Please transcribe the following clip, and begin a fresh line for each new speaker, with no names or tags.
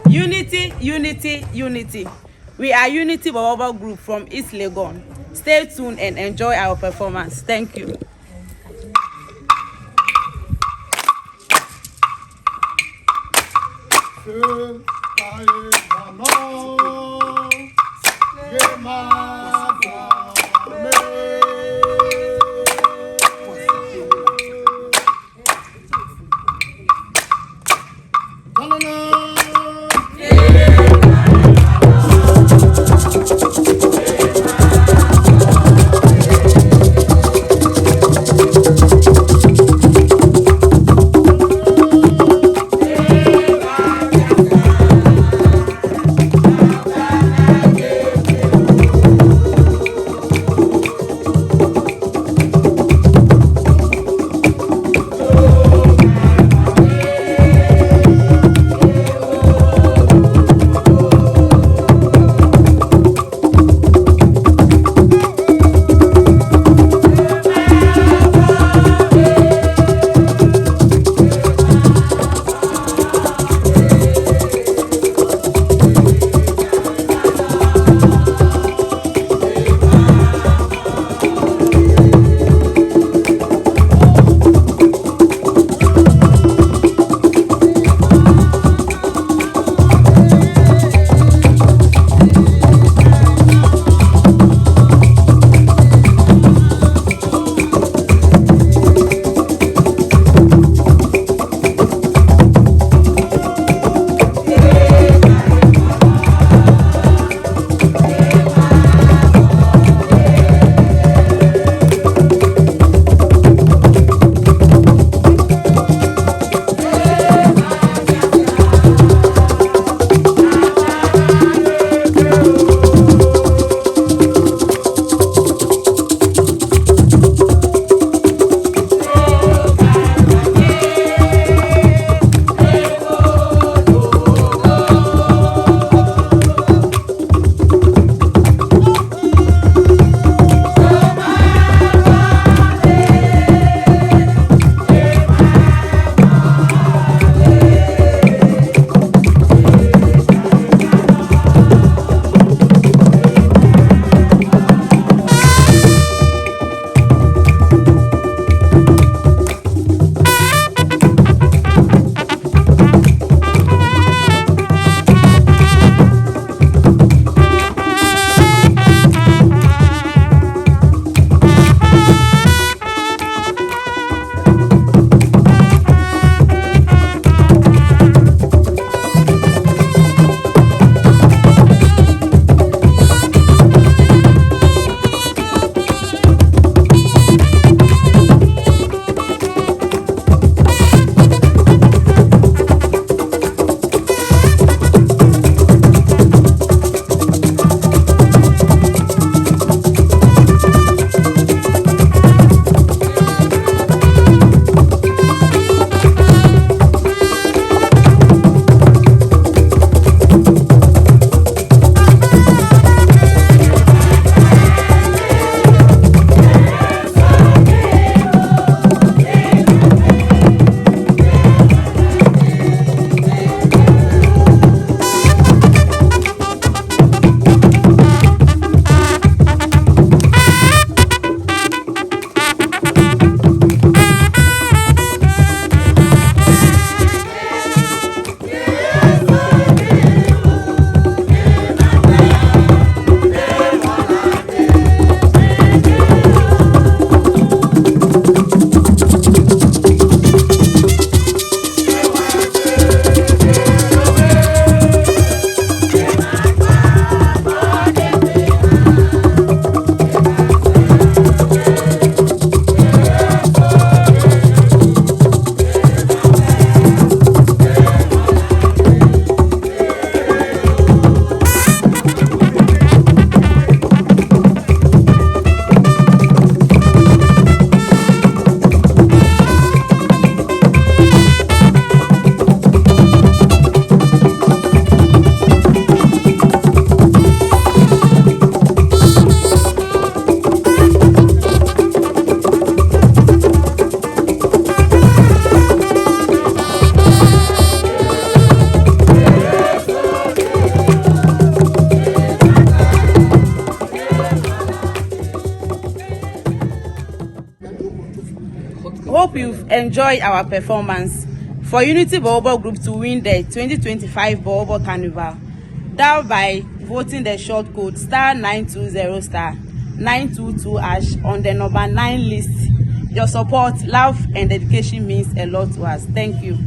Unity, unity, unity. We are Unity Borborbor Group from East Legon. Stay tuned and enjoy our performance. Thank you. Hope you've enjoyed our performance. For Unity Borborbor Group to win the 2025 Borborbor Carnival, dial by voting the short code *920*922# on the number 9 list. Your support, love, and dedication means a lot to us. Thank you.